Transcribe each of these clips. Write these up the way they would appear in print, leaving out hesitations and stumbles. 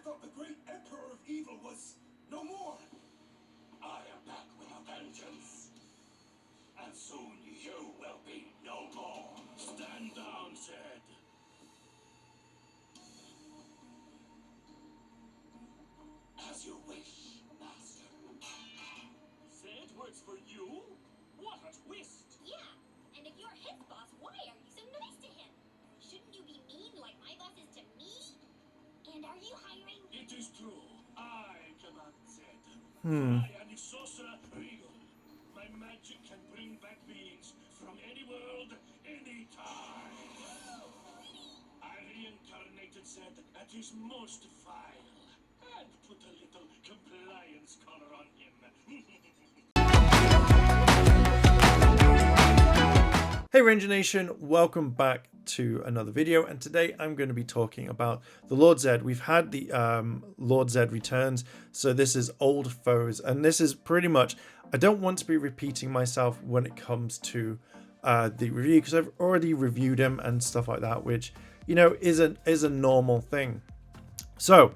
thought the great Emperor of Evil was no more. I am back with a vengeance. And soon you will be no more. Stand down, Zed. As you wish, Master. Zed works for you? What a twist! Yeah, and if you're his boss, why are you so nice to him? Shouldn't you be mean like my boss is to me? And are you hiring? It is true. I command Zed. I am the sorcerer Regal. My magic can bring back beings from any world, any time. I reincarnated Zed at his most vile and put a little compliance collar on him. Hey Ranger Nation, welcome back to another video, and today I'm going to be talking about the Lord Zed. We've had the Lord Zed returns, so this is old foes, and this is pretty much, I don't want to be repeating myself when it comes to the review, because I've already reviewed him and stuff like that, which, you know, is a normal thing. So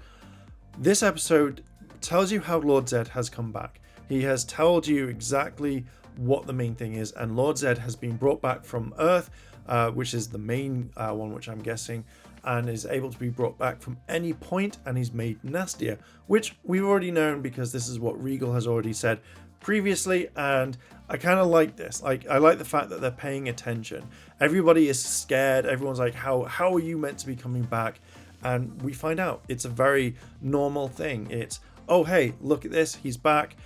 this episode tells you how Lord Zed has come back. He has told you exactly what the main thing is, and Lord Zed has been brought back from Earth, which is the main one, which I'm guessing, and is able to be brought back from any point, and he's made nastier, which we've already known because this is what Regal has already said previously. And I kind of like this. Like, I like the fact that they're paying attention. Everybody is scared. Everyone's like, how are you meant to be coming back? And we find out it's a very normal thing. It's, oh hey, look at this, he's back.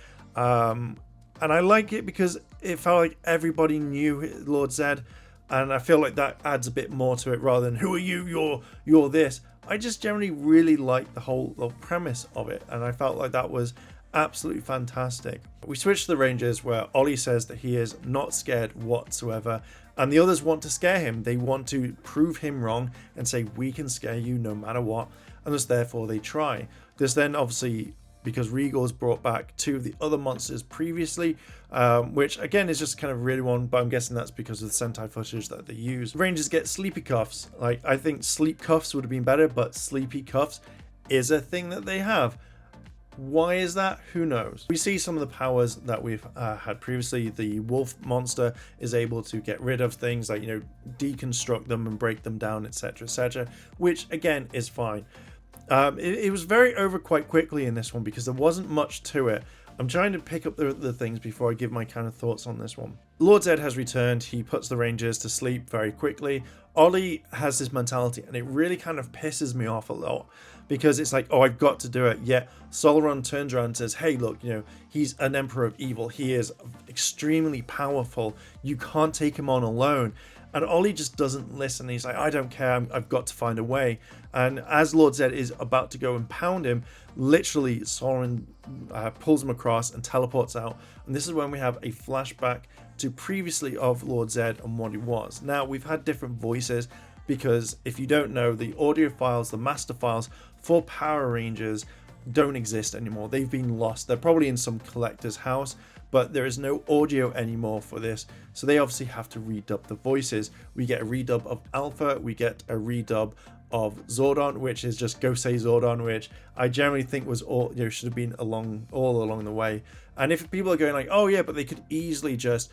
And I like it because it felt like everybody knew Lord Zed, and I feel like that adds a bit more to it rather than, who are you, you're this. I just generally really like the whole premise of it, and I felt like that was absolutely fantastic. We switch to the Rangers, where Ollie says that he is not scared whatsoever, and the others want to scare him. They want to prove him wrong and say, we can scare you no matter what, and thus therefore they try. There's then obviously, because Regal is brought back two of the other monsters previously, which again is just kind of really one, but I'm guessing that's because of the Sentai footage that they use. Rangers get sleepy cuffs. Like, I think sleep cuffs would have been better, but sleepy cuffs is a thing that they have. Why is that? Who knows? We see some of the powers that we've had previously. The wolf monster is able to get rid of things like, you know, deconstruct them and break them down, etc., which again is fine. It was very over quite quickly in this one because there wasn't much to it. I'm trying to pick up the things before I give my kind of thoughts on this one. Lord Zed has returned. He puts the Rangers to sleep very quickly. Ollie has this mentality, and it really kind of pisses me off a lot because it's like, oh, I've got to do it. Yet Solaron turns around and says, hey, look, you know, he's an Emperor of Evil. He is extremely powerful. You can't take him on alone. And Ollie just doesn't listen. He's like, I don't care. I've got to find a way. And as Lord Zed is about to go and pound him, literally Soren pulls him across and teleports out. And this is when we have a flashback to previously of Lord Zed and what he was. Now, we've had different voices because if you don't know, the audio files, the master files for Power Rangers don't exist anymore. They've been lost. They're probably in some collector's house, but there is no audio anymore for this, so they obviously have to redub the voices. We get a redub of Alpha, we get a redub of Zordon, which is just Go Say Zordon, which I generally think was all, you know, should have been all along the way. And if people are going like, oh yeah, but they could easily just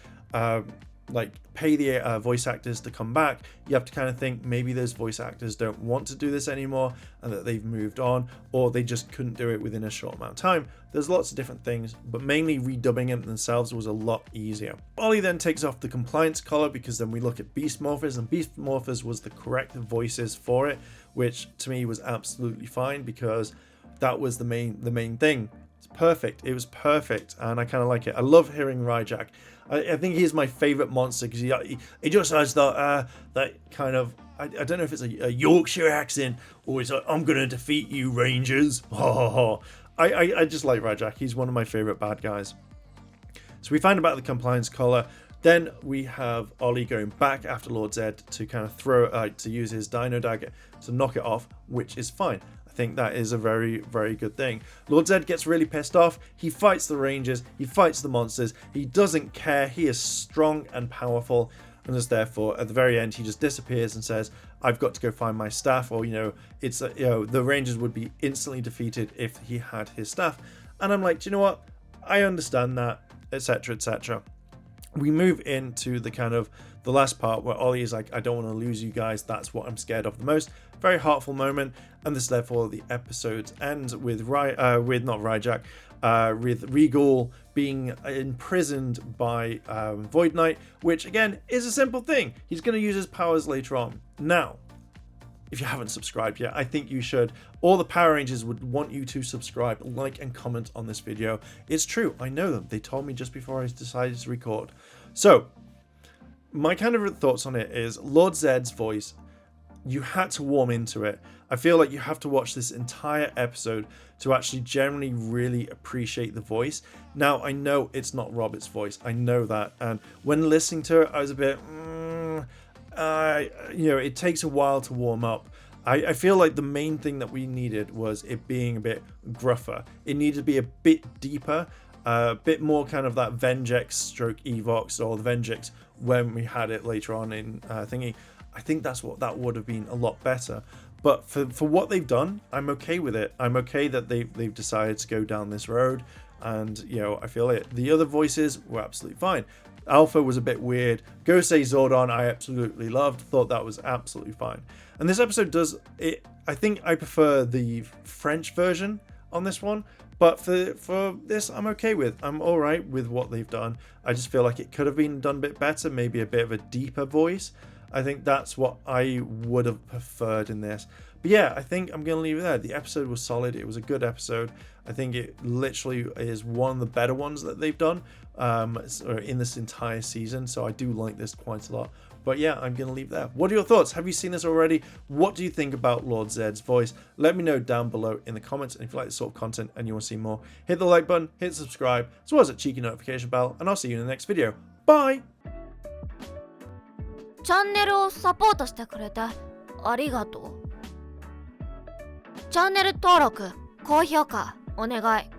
like pay the voice actors to come back, you have to kind of think maybe those voice actors don't want to do this anymore and that they've moved on, or they just couldn't do it within a short amount of time. There's lots of different things, but mainly redubbing it themselves was a lot easier. Ollie then takes off the compliance collar because then we look at Beast Morphers, and Beast Morphers was the correct voices for it, which to me was absolutely fine because that was the main thing. It's perfect. It was perfect, and I kind of like it. I love hearing Ryjack. I think he's my favorite monster because he just has that kind of, I don't know if it's a Yorkshire accent or it's like, I'm gonna defeat you, Rangers. I just like Ryjack. He's one of my favorite bad guys. So we find about the compliance collar. Then we have Ollie going back after Lord Zed to kind of throw to use his Dino dagger to knock it off, which is fine. I think that is a very, very good thing. Lord Zed gets really pissed off. He fights the Rangers. He fights the monsters. He doesn't care. He is strong and powerful. And just therefore, at the very end, he just disappears and says, I've got to go find my staff, or it's the Rangers would be instantly defeated if he had his staff. And I'm like, do you know what? I understand that, etc., etc. We move into the kind of the last part where Ollie is like, I don't want to lose you guys. That's what I'm scared of the most. Very heartful moment. And this, therefore, the episode ends with with Regal being imprisoned by Void Knight, which again is a simple thing. He's going to use his powers later on. Now, if you haven't subscribed yet, I think you should. All the Power Rangers would want you to subscribe, like, and comment on this video. It's true, I know them. They told me just before I decided to record. So, my kind of thoughts on it is Lord Zedd's voice. You had to warm into it. I feel like you have to watch this entire episode to actually generally really appreciate the voice. Now, I know it's not Robert's voice. I know that. And when listening to it, I was a bit, it takes a while to warm up. I feel like the main thing that we needed was it being a bit gruffer. It needed to be a bit deeper, a bit more kind of that Vengex stroke Evox, or the Vengex when we had it later on in thingy. I think that would have been a lot better. But for what they've done, I'm okay with it. I'm okay that they've decided to go down this road. And, I feel it. The other voices were absolutely fine. Alpha was a bit weird. Gosei Zordon I absolutely loved. Thought that was absolutely fine. And this episode does it. I think I prefer the French version on this one. But for this, I'm okay with. I'm all right with what they've done. I just feel like it could have been done a bit better. Maybe a bit of a deeper voice. I think that's what I would have preferred in this. But yeah, I think I'm going to leave it there. The episode was solid. It was a good episode. I think it literally is one of the better ones that they've done in this entire season. So I do like this quite a lot. But yeah, I'm going to leave it there. What are your thoughts? Have you seen this already? What do you think about Lord Zedd's voice? Let me know down below in the comments. And if you like this sort of content and you want to see more, hit the like button, hit subscribe, as well as that cheeky notification bell. And I'll see you in the next video. Bye! チャンネルをサポートしてくれてありがとう。チャンネル登録、高評価お願い。